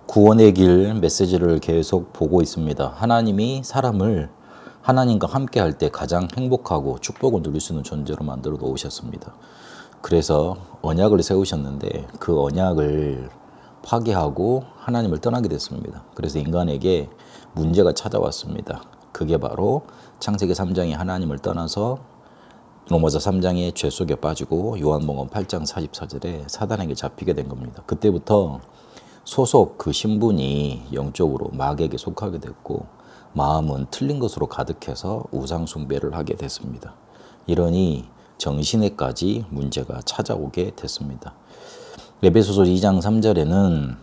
구원의 길 메시지를 계속 보고 있습니다. 하나님이 사람을 하나님과 함께 할 때 가장 행복하고 축복을 누릴 수 있는 존재로 만들어 놓으셨습니다. 그래서 언약을 세우셨는데 그 언약을 파괴하고 하나님을 떠나게 됐습니다. 그래서 인간에게 문제가 찾아왔습니다. 그게 바로 창세기 3장이 하나님을 떠나서 로마서 3장의 죄 속에 빠지고 요한복음 8장 44절에 사단에게 잡히게 된 겁니다. 그때부터 소속 그 신분이 영적으로 마귀에게 속하게 됐고 마음은 틀린 것으로 가득해서 우상 숭배를 하게 됐습니다. 이러니 정신에까지 문제가 찾아오게 됐습니다. 에베소서 2장 3절에는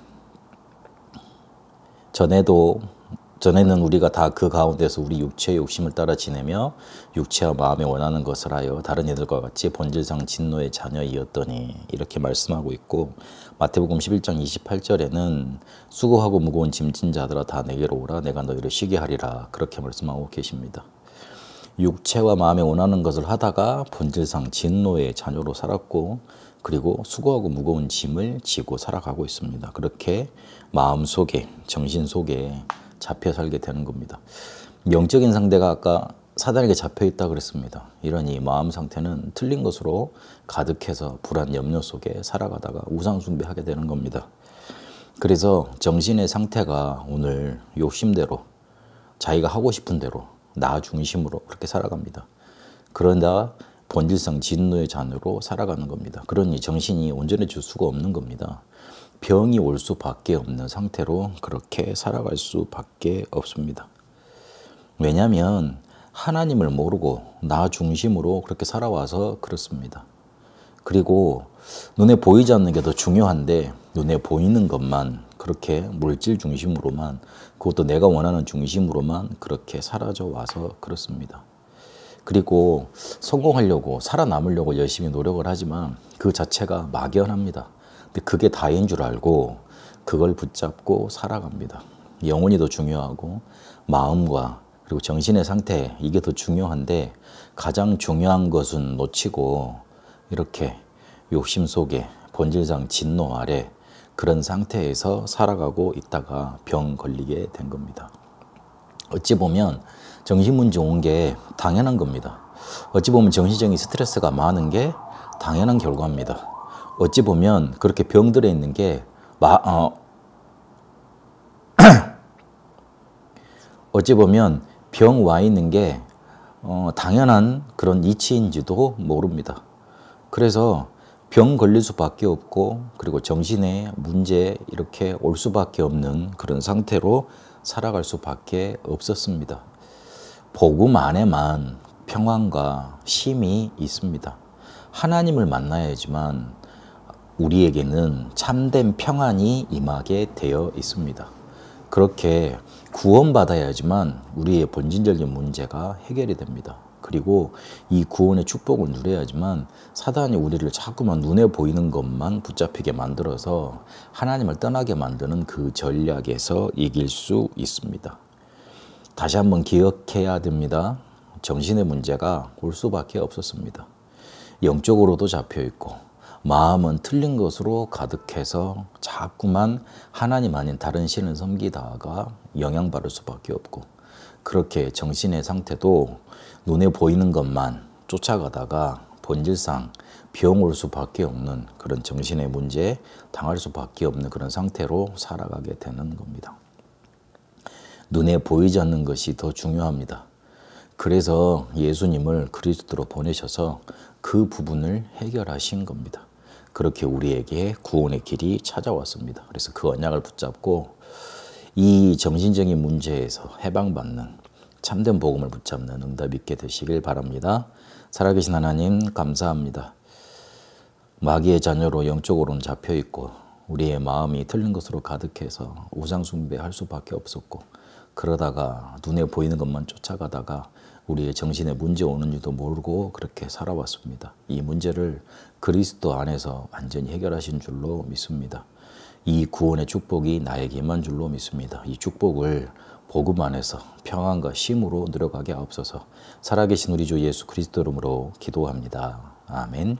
전에는 우리가 다 그 가운데서 우리 육체의 욕심을 따라 지내며 육체와 마음에 원하는 것을 하여 다른 이들과 같이 본질상 진노의 자녀이었더니 이렇게 말씀하고 있고, 마태복음 11장 28절에는 수고하고 무거운 짐진 자들아 다 내게로 오라 내가 너희를 쉬게 하리라 그렇게 말씀하고 계십니다. 육체와 마음에 원하는 것을 하다가 본질상 진노의 자녀로 살았고, 그리고 수고하고 무거운 짐을 지고 살아가고 있습니다. 그렇게 마음속에 정신 속에 잡혀 살게 되는 겁니다. 영적인 상태가 아까 사단에게 잡혀 있다 그랬습니다. 이러니 마음 상태는 틀린 것으로 가득해서 불안 염려 속에 살아가다가 우상 숭배하게 되는 겁니다. 그래서 정신의 상태가 오늘 욕심대로 자기가 하고 싶은 대로 나 중심으로 그렇게 살아갑니다. 그러다 본질상 진노의 자녀로 살아가는 겁니다. 그러니 정신이 온전해질 수가 없는 겁니다. 병이 올 수밖에 없는 상태로 그렇게 살아갈 수밖에 없습니다. 왜냐하면 하나님을 모르고 나 중심으로 그렇게 살아와서 그렇습니다. 그리고 눈에 보이지 않는 게 더 중요한데 눈에 보이는 것만 그렇게 물질 중심으로만, 그것도 내가 원하는 중심으로만 그렇게 사라져 와서 그렇습니다. 그리고 성공하려고 살아남으려고 열심히 노력을 하지만 그 자체가 막연합니다. 근데 그게 다인 줄 알고 그걸 붙잡고 살아갑니다. 영혼이 더 중요하고 마음과 그리고 정신의 상태, 이게 더 중요한데 가장 중요한 것은 놓치고 이렇게 욕심 속에 본질상 진노 아래 그런 상태에서 살아가고 있다가 병 걸리게 된 겁니다. 어찌 보면 정신 문제 온 게 당연한 겁니다. 어찌 보면 정신적인 스트레스가 많은 게 당연한 결과입니다. 어찌 보면 그렇게 병들어 있는 게 어찌 보면 병 와 있는 게 당연한 그런 이치인지도 모릅니다. 그래서 병 걸릴 수밖에 없고 그리고 정신에 문제 이렇게 올 수밖에 없는 그런 상태로 살아갈 수밖에 없었습니다. 복음 안에만 평안과 쉼이 있습니다. 하나님을 만나야지만 우리에게는 참된 평안이 임하게 되어 있습니다. 그렇게 구원받아야지만 우리의 본질적인 문제가 해결이 됩니다. 그리고 이 구원의 축복을 누려야지만 사단이 우리를 자꾸만 눈에 보이는 것만 붙잡히게 만들어서 하나님을 떠나게 만드는 그 전략에서 이길 수 있습니다. 다시 한번 기억해야 됩니다. 정신의 문제가 올 수밖에 없었습니다. 영적으로도 잡혀있고 마음은 틀린 것으로 가득해서 자꾸만 하나님 아닌 다른 신을 섬기다가 영향받을 수밖에 없고, 그렇게 정신의 상태도 눈에 보이는 것만 쫓아가다가 본질상 병 올 수밖에 없는 그런 정신의 문제에 당할 수밖에 없는 그런 상태로 살아가게 되는 겁니다. 눈에 보이지 않는 것이 더 중요합니다. 그래서 예수님을 그리스도로 보내셔서 그 부분을 해결하신 겁니다. 그렇게 우리에게 구원의 길이 찾아왔습니다. 그래서 그 언약을 붙잡고 이 정신적인 문제에서 해방받는 참된 복음을 붙잡는 응답 있게 되시길 바랍니다. 살아계신 하나님 감사합니다. 마귀의 자녀로 영적으로는 잡혀있고 우리의 마음이 틀린 것으로 가득해서 우상 숭배할 수밖에 없었고, 그러다가 눈에 보이는 것만 쫓아가다가 우리의 정신에 문제 오는지도 모르고 그렇게 살아왔습니다. 이 문제를 그리스도 안에서 완전히 해결하신 줄로 믿습니다. 이 구원의 축복이 나에게 임한 줄로 믿습니다. 이 축복을 복음 안에서 평안과 쉼으로 누려가게 하옵소서. 살아계신 우리 주 예수 그리스도 이름으로 기도합니다. 아멘.